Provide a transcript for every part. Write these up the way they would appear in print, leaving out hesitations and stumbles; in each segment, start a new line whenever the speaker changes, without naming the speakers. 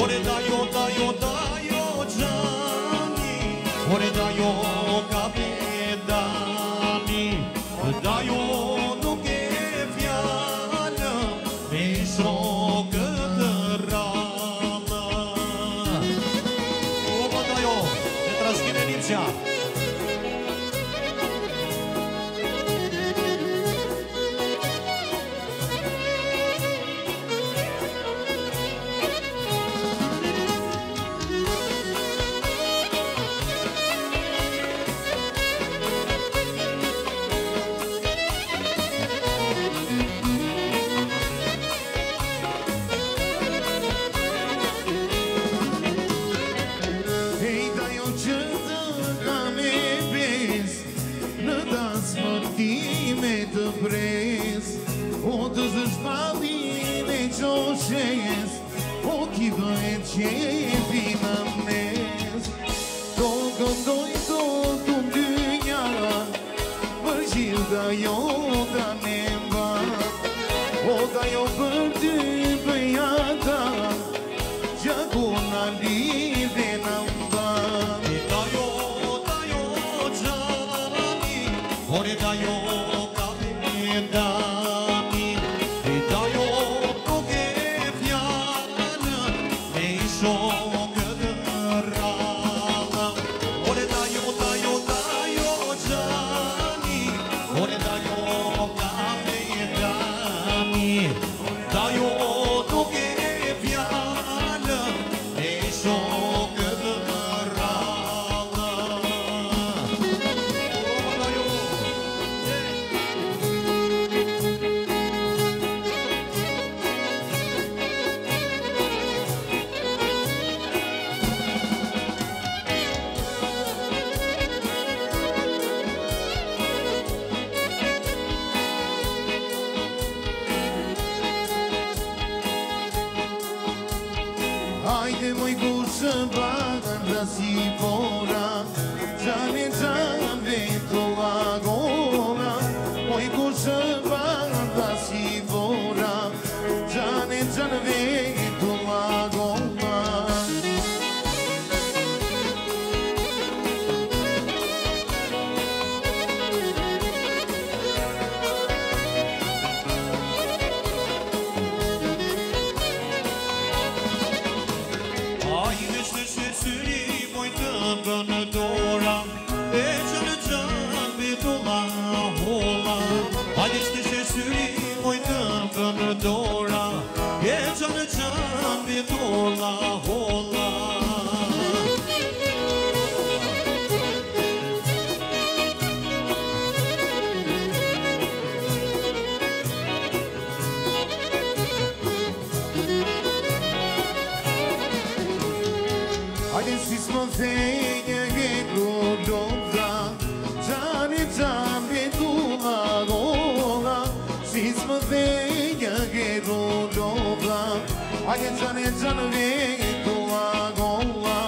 Ore dajo, dajo, dajo gjani, ore dajo kapitani, dajo nuk e fjallë, me shokë të rallë. Oba dajo, në trashkime një qatë.
O të zëshpallin e qoshes, o ki bëhet qefi në mes. Do këndoj do të ndynja, për gjitha jo da nemba, o da jo për ty bëjata, gjakona lidhe në mba.
Dajo, dajo gjani, ore dajo kapitani, dajo nuk e fjallë, me shokë të rallë. Ore dajo, dajo, dajo gjani, ore dajo kapitani, dajo nuk e fjallë, me shokë të rallë.
Hajde moj kushë bagën dhe si pora, gjane gjane veto agona. Moj kushë bagën dhe si pora, gjane gjane veto agona.
Në dora, e që në qanë bitolla holla. Hajde që të syri moj këmbë në dora, e që në qanë bitolla holla.
Hajde si s'më thejnje gëtu lopra, gjani gjani vetu agona. Si s'më thejnje gëtu lopra, hajde gjani gjani vetu agona.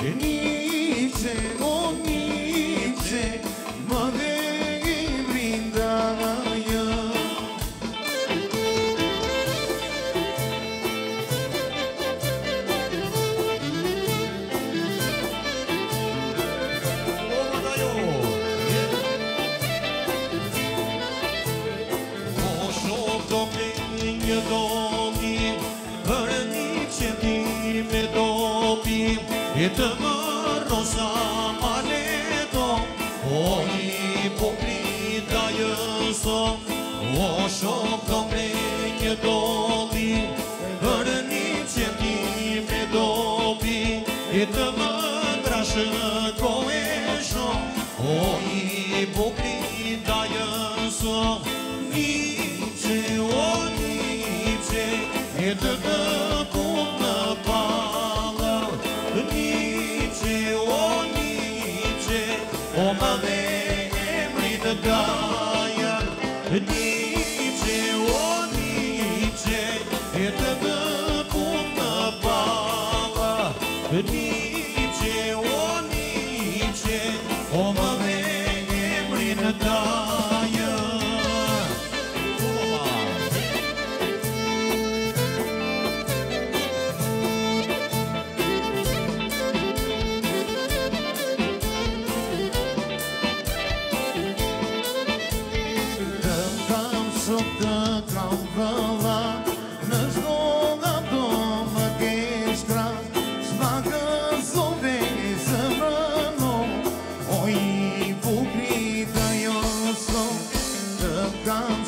Nipse, o nipse,
e të më rosa maleto, o hipokrita jëso, o shok do mrej një doli, për një qëti me dobi, e të më drashë e shok, o hipokrita jëso, Nice, o Nice, e të punë në palë, Nice, o Nice, o më dhe emri të daja, Nice, o Nice, e të punë në palë, Nice, o Nice, o më dhe emri të daja.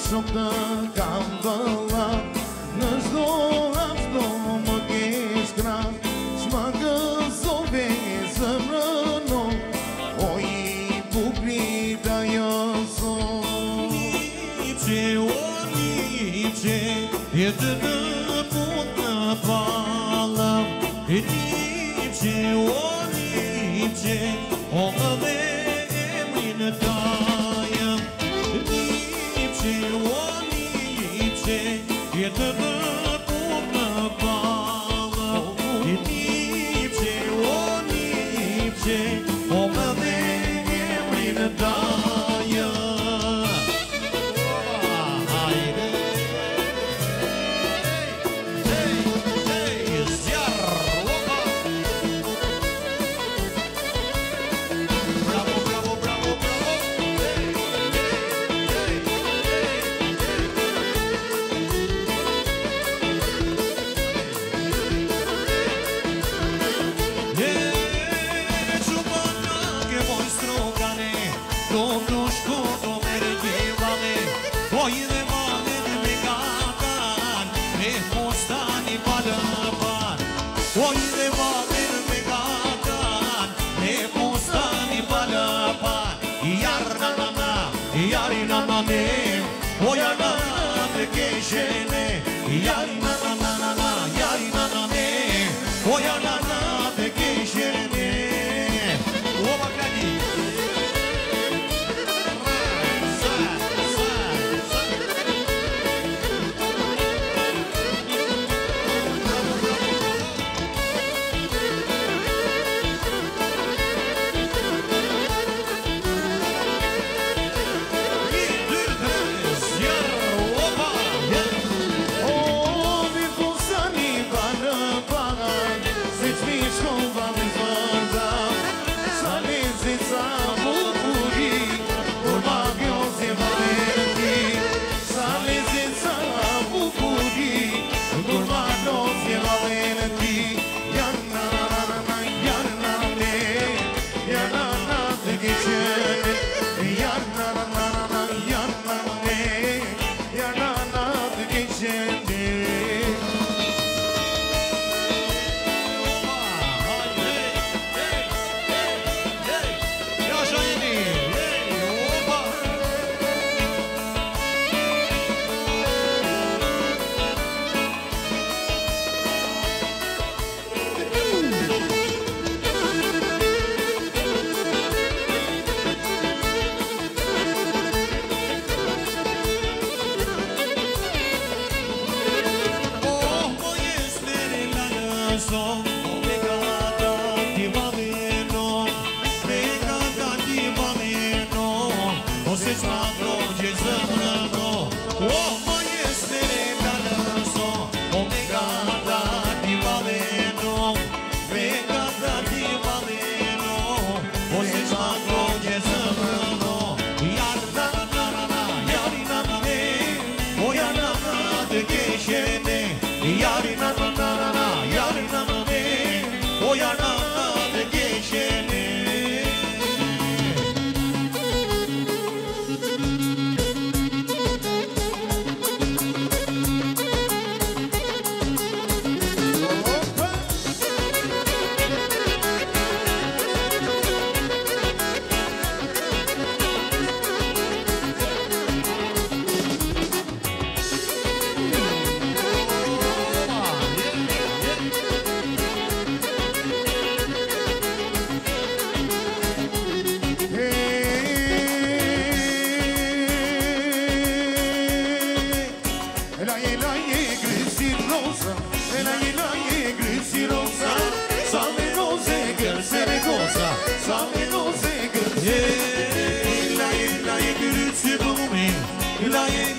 Shumë të kam vëlla, në shdo më kesh kram, s'ma gëzove zëmrëno, o i bukrita joso.
Nice, o Nice, e të punë në palë, Nice, o Nice, o më dhe emri në daja, Nice, o Nice, e të punë në palë, Nice, o Nice, o më dhe emri në daja. Hajde! Zjarë! Bravo, bravo, bravo, bravo!
O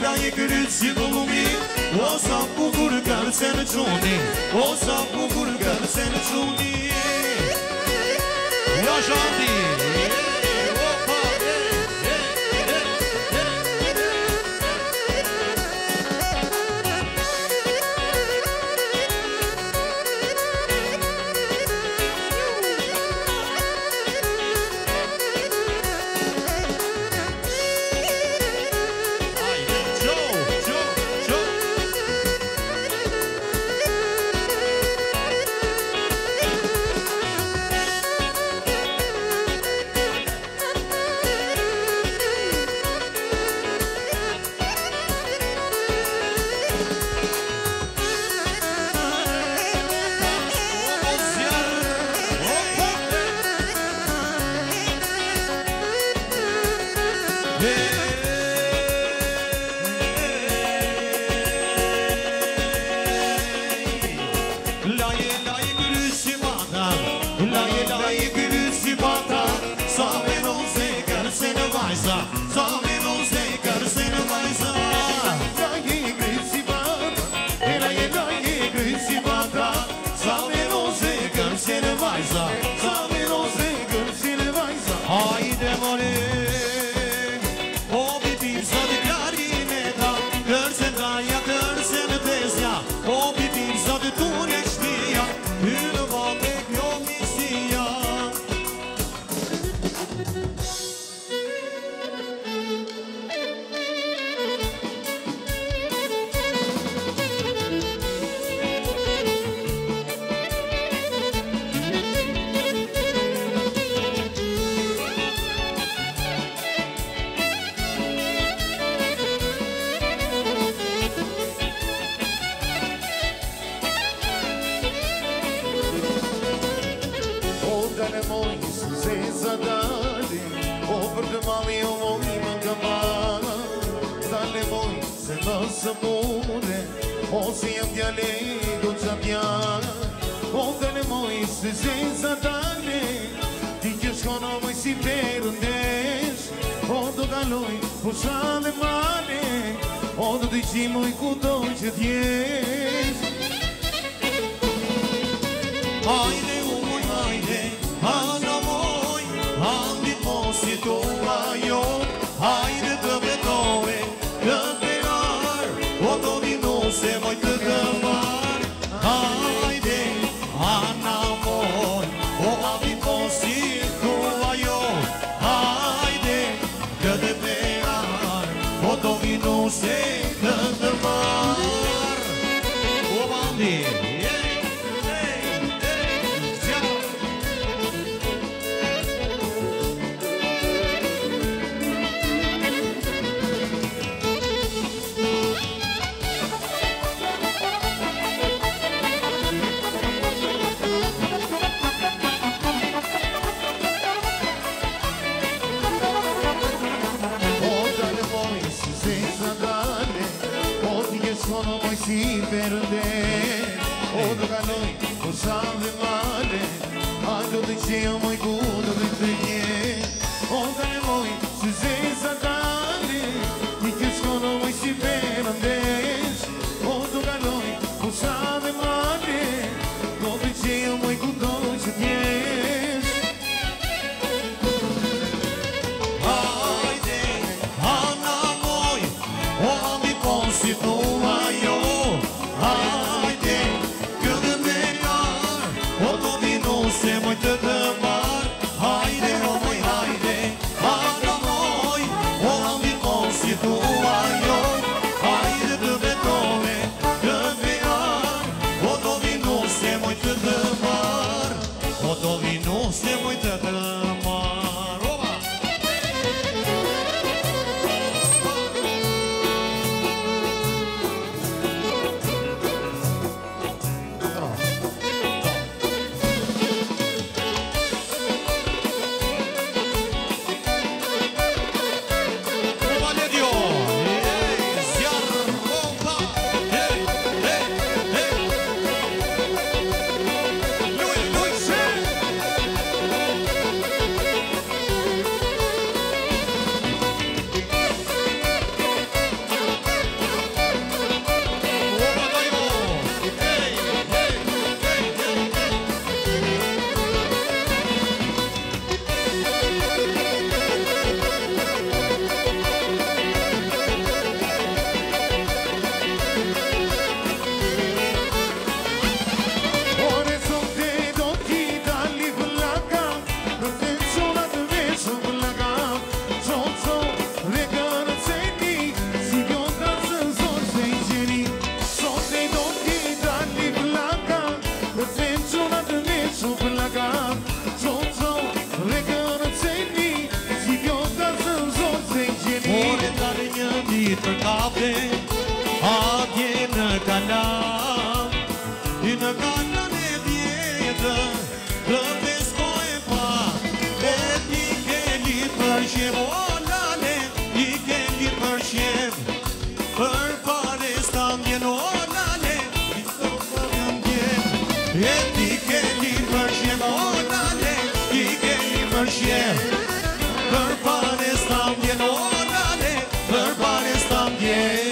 Laje kërëci bëllumi O sa bukur kërëse në quni O sa bukur kërëse në quni Ja shanti për kafe, atje në kalam, i në kalan e vjetër, të peskoj pa, e ti ke li për qem, o lale, i ke li për qem, për pare stambjen, o lale, i të përën djen, e ti ke li për qem, o lale, i ke li për qem, për pare stambjen, o lale, për pare stambjen.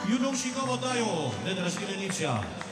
Ju nuk shikova dajo, le të rashkile një qa.